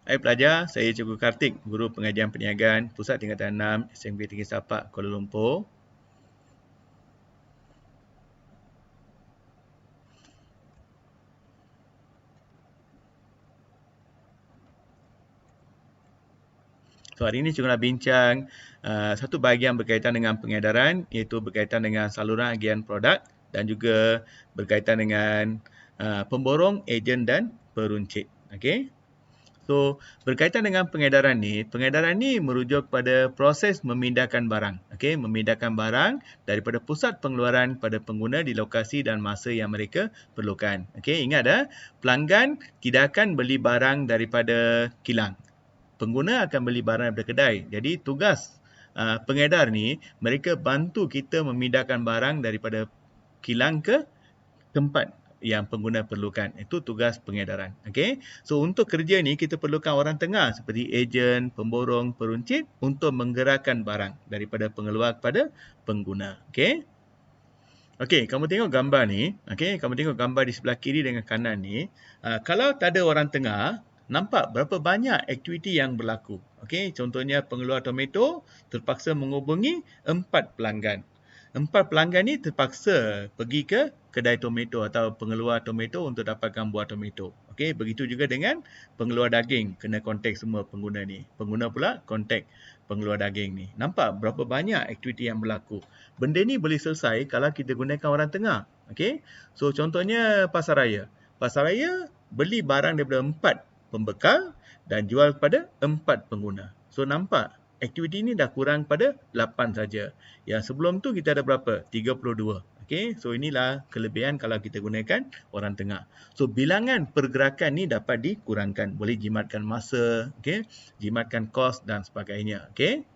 Hai pelajar, saya Cikgu Kartik, Guru Pengajian Perniagaan Pusat Tingkatan 6 SMK Tinggi Sapak, Kuala Lumpur. So, hari ini Cikgu nak bincang satu bahagian berkaitan dengan pengedaran, iaitu berkaitan dengan saluran agian produk dan juga berkaitan dengan pemborong, ejen dan peruncit. Okey. So, berkaitan dengan pengedaran ni merujuk pada proses memindahkan barang. Okey, memindahkan barang daripada pusat pengeluaran pada pengguna di lokasi dan masa yang mereka perlukan. Okey, ingat pelanggan tidak akan beli barang daripada kilang. Pengguna akan beli barang daripada kedai. Jadi, tugas pengedar ni, mereka bantu kita memindahkan barang daripada kilang ke tempat yang pengguna perlukan. Itu tugas pengedaran. Okey. So untuk kerja ni kita perlukan orang tengah seperti ejen, pemborong, peruncit untuk menggerakkan barang daripada pengeluar kepada pengguna. Okey. Okey, kamu tengok gambar ni. Okey, kamu tengok gambar di sebelah kiri dengan kanan ni. Kalau tak ada orang tengah, nampak berapa banyak aktiviti yang berlaku. Okey, contohnya pengeluar tomato terpaksa menghubungi 4 pelanggan. 4 pelanggan ni terpaksa pergi ke kedai tomato atau pengeluar tomato untuk dapatkan buah tomato. Okey, begitu juga dengan pengeluar daging, kena kontak semua pengguna ni. Pengguna pula kontak pengeluar daging ni. Nampak berapa banyak aktiviti yang berlaku. Benda ni boleh selesai kalau kita gunakan orang tengah. Okey. So contohnya pasar raya. Pasar raya beli barang daripada 4 pembekal dan jual kepada 4 pengguna. So nampak aktiviti ni dah kurang pada 8 saja. Yang sebelum tu kita ada berapa? 32. Okey, so inilah kelebihan kalau kita gunakan orang tengah. So bilangan pergerakan ni dapat dikurangkan, boleh jimatkan masa, okey, jimatkan kos dan sebagainya, okey.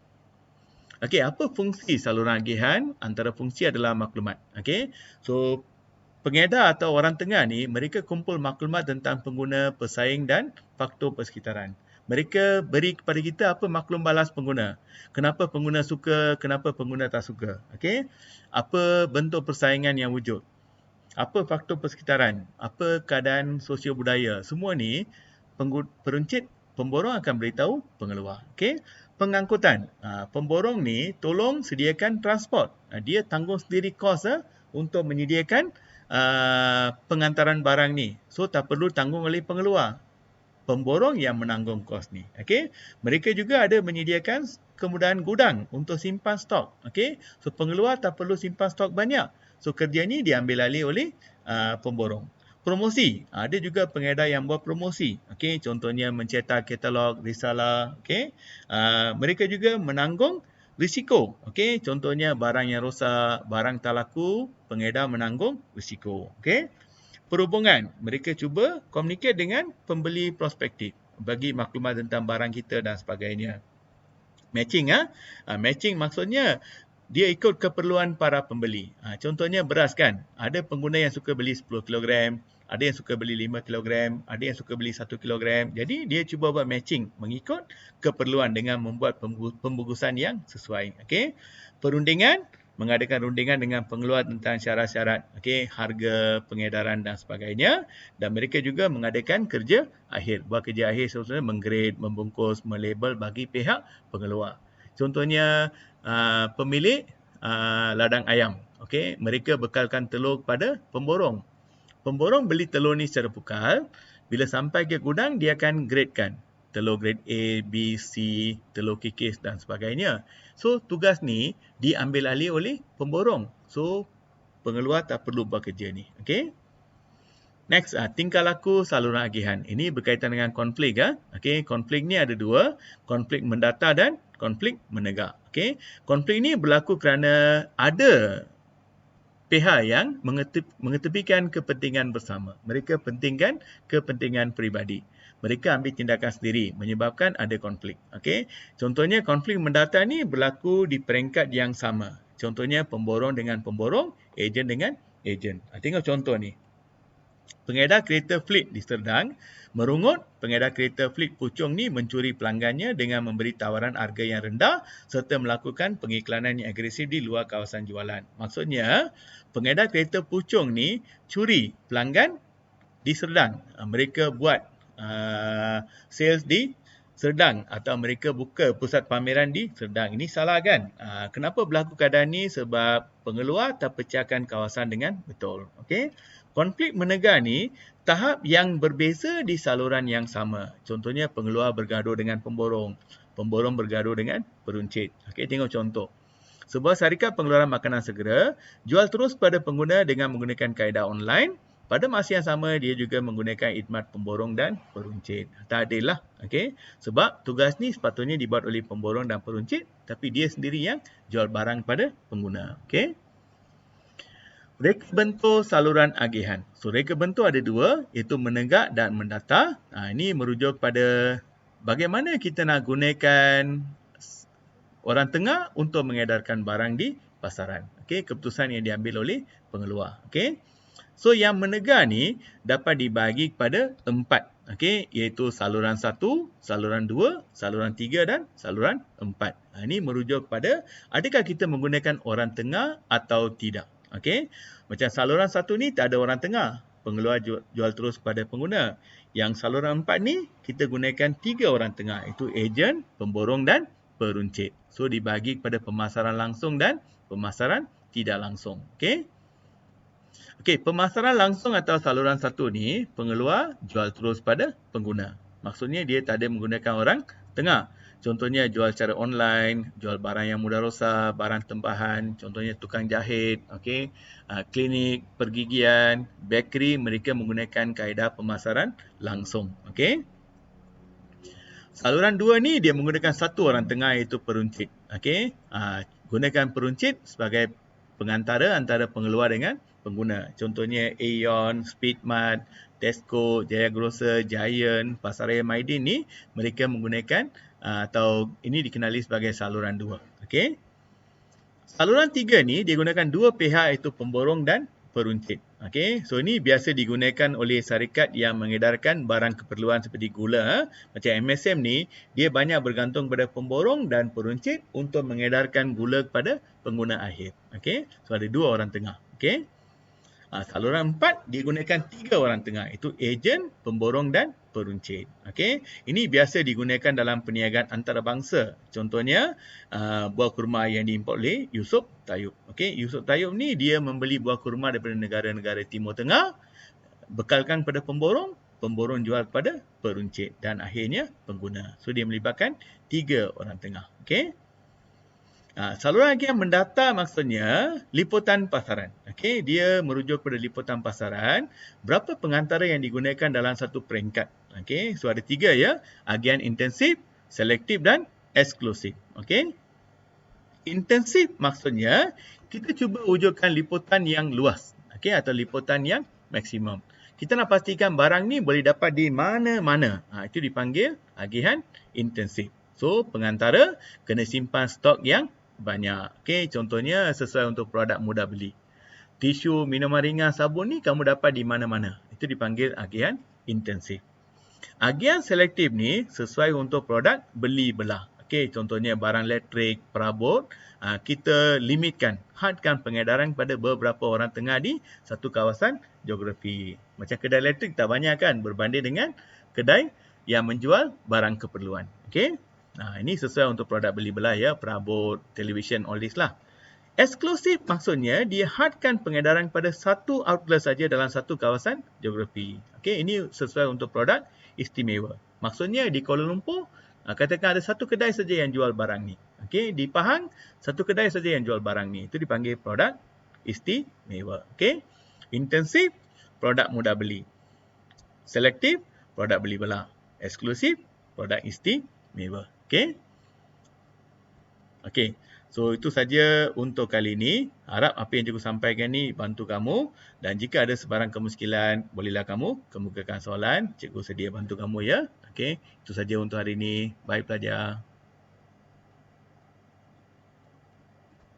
Okey, apa fungsi saluran agihan? Antara fungsi adalah maklumat, okey. So pengedar atau orang tengah ni, mereka kumpul maklumat tentang pengguna, pesaing dan faktor persekitaran. Mereka beri kepada kita apa maklum balas pengguna. Kenapa pengguna suka, kenapa pengguna tak suka. Okey? Apa bentuk persaingan yang wujud. Apa faktor persekitaran. Apa keadaan sosio budaya. Semua ni, peruncit, pemborong akan beritahu pengeluar. Okey? Pengangkutan. Pemborong ni tolong sediakan transport. Dia tanggung sendiri kos untuk menyediakan pengantaran barang ni. So tak perlu tanggung oleh pengeluar. Pemborong yang menanggung kos ni. Okey. Mereka juga ada menyediakan kemudahan gudang untuk simpan stok. Okey. So pengeluar tak perlu simpan stok banyak. So kerja ni diambil alih oleh pemborong. Promosi. Ada juga pengedar yang buat promosi. Okey, contohnya mencetak katalog, risalah. Okey. Mereka juga menanggung risiko. Okey, contohnya barang yang rosak, barang tak laku, pengedar menanggung risiko. Okey. Perhubungan, mereka cuba komunikasi dengan pembeli prospektif, bagi maklumat tentang barang kita dan sebagainya. Matching, matching maksudnya dia ikut keperluan para pembeli. Contohnya beras kan, ada pengguna yang suka beli 10 kilogram, ada yang suka beli 5 kilogram, ada yang suka beli 1 kilogram. Jadi dia cuba buat matching mengikut keperluan dengan membuat pembungkusan yang sesuai. Okey. Perundingan, mengadakan rundingan dengan pengeluar tentang syarat-syarat, okey, harga, pengedaran dan sebagainya. Dan mereka juga mengadakan kerja akhir. Buat kerja akhir sebenarnya menggrade, membungkus, melabel bagi pihak pengeluar. Contohnya pemilik ladang ayam. Okey, mereka bekalkan telur kepada pemborong. Pemborong beli telur ni secara pukal. Bila sampai ke gudang, dia akan gradekan. Telur grade A, B, C, telur kikis dan sebagainya. So, tugas ni diambil alih oleh pemborong. So, pengeluar tak perlu buat kerja ni. Okey. Next, tingkah laku saluran agihan. Ini berkaitan dengan konflik. Okey, konflik ni ada dua. Konflik mendata dan konflik menegak. Okey, konflik ni berlaku kerana ada pihak yang mengetepikan kepentingan bersama. Mereka pentingkan kepentingan peribadi. Mereka ambil tindakan sendiri menyebabkan ada konflik. Okey. Contohnya konflik mendata ni berlaku di peringkat yang sama. Contohnya pemborong dengan pemborong, ejen dengan ejen. Tengok contoh ni. Pengedar kereta fleet di Serdang merungut pengedar kereta fleet Puchong ni mencuri pelanggannya dengan memberi tawaran harga yang rendah serta melakukan pengiklanan yang agresif di luar kawasan jualan. Maksudnya, pengedar kereta Puchong ni curi pelanggan di Serdang. Mereka buat sales di Serdang atau mereka buka pusat pameran di Serdang. Ini salah kan? Kenapa berlaku keadaan ni? Sebab pengeluar tak pecahkan kawasan dengan betul. Okey. Konflik menegar ni tahap yang berbeza di saluran yang sama. Contohnya pengeluar bergaduh dengan pemborong. Pemborong bergaduh dengan peruncit. Okey, tengok contoh. Sebuah syarikat pengeluaran makanan segera jual terus pada pengguna dengan menggunakan kaedah online. Pada masa yang sama, dia juga menggunakan khidmat pemborong dan peruncit. Tak adil lah. Okay? Sebab tugas ni sepatutnya dibuat oleh pemborong dan peruncit, tapi dia sendiri yang jual barang pada pengguna. Okay? Reka bentur saluran agihan. So, reka bentur ada dua, iaitu menegak dan mendata. Ini merujuk pada bagaimana kita nak gunakan orang tengah untuk mengedarkan barang di pasaran. Okay? Keputusan yang diambil oleh pengeluar. Okay? So, yang menegar ni dapat dibagi kepada 4. Okay? Iaitu saluran 1, saluran 2, saluran 3 dan saluran 4. Ini merujuk pada adakah kita menggunakan orang tengah atau tidak. Okay? Macam saluran 1 ni tak ada orang tengah. Pengeluar jual terus kepada pengguna. Yang saluran 4 ni kita gunakan 3 orang tengah. Itu ejen, pemborong dan peruncit. So, dibagi kepada pemasaran langsung dan pemasaran tidak langsung. Okay? Okey, pemasaran langsung atau saluran 1 ni, pengeluar jual terus pada pengguna. Maksudnya dia tak ada menggunakan orang tengah. Contohnya jual secara online, jual barang yang mudah rosak, barang tempahan, contohnya tukang jahit, okey, klinik, pergigian, bakery, mereka menggunakan kaedah pemasaran langsung. Okey. Saluran 2 ni dia menggunakan satu orang tengah iaitu peruncit. Okey. Gunakan peruncit sebagai pengantara antara pengeluar dengan pengguna. Contohnya Aeon, Speedmart, Tesco, Jaya Grocer, Giant, Pasaraya Maidin ni mereka menggunakan atau ini dikenali sebagai saluran 2. Okey. Saluran 3 ni dia gunakan dua pihak iaitu pemborong dan peruncit. Okey. So ini biasa digunakan oleh syarikat yang mengedarkan barang keperluan seperti gula. Macam MSM ni dia banyak bergantung pada pemborong dan peruncit untuk mengedarkan gula kepada pengguna akhir. Okey. So ada dua orang tengah. Okey. Saluran 4 digunakan 3 orang tengah, iaitu ejen, pemborong dan peruncit. Okey, ini biasa digunakan dalam perniagaan antarabangsa. Contohnya buah kurma yang diimport oleh Yusof Tayyub. Okey, Yusof Tayyub ni dia membeli buah kurma daripada negara-negara Timur Tengah, bekalkan pada pemborong, pemborong jual kepada peruncit dan akhirnya pengguna. So dia melibatkan 3 orang tengah. Okey. Saluran agihan mendata maksudnya liputan pasaran. Okey, dia merujuk pada liputan pasaran. Berapa pengantara yang digunakan dalam satu peringkat. Okey, so ada 3 ya. Agihan intensif, selektif dan eksklusif. Okey. Intensif maksudnya kita cuba wujudkan liputan yang luas. Okey, atau liputan yang maksimum. Kita nak pastikan barang ni boleh dapat di mana-mana. Itu dipanggil agihan intensif. So, pengantara kena simpan stok yang banyak. Okey, contohnya sesuai untuk produk mudah beli. Tisu, minuman ringan, sabun ni kamu dapat di mana-mana. Itu dipanggil agihan intensif. Agihan selektif ni sesuai untuk produk beli belah. Okey, contohnya barang elektrik, perabot, kita limitkan, hadkan pengedaran kepada beberapa orang tengah di satu kawasan geografi. Macam kedai elektrik tak banyak kan berbanding dengan kedai yang menjual barang keperluan. Okey. Ini sesuai untuk produk beli belah ya, perabot, televisyen, all this lah. Eksklusif maksudnya dia hadkan pengedaran pada satu outlet saja dalam satu kawasan geografi. Okey, ini sesuai untuk produk istimewa. Maksudnya di Kuala Lumpur, katakan ada satu kedai saja yang jual barang ni. Okey, di Pahang satu kedai saja yang jual barang ni. Itu dipanggil produk istimewa. Okey. Intensif, produk mudah beli. Selektif, produk beli belah. Eksklusif, produk istimewa. Okey. Okey. So, itu saja untuk kali ini. Harap apa yang cikgu sampaikan ni bantu kamu. Dan jika ada sebarang kemuskilan, bolehlah kamu kemukakan soalan. Cikgu sedia bantu kamu ya. Okey. Itu saja untuk hari ini. Bye pelajar.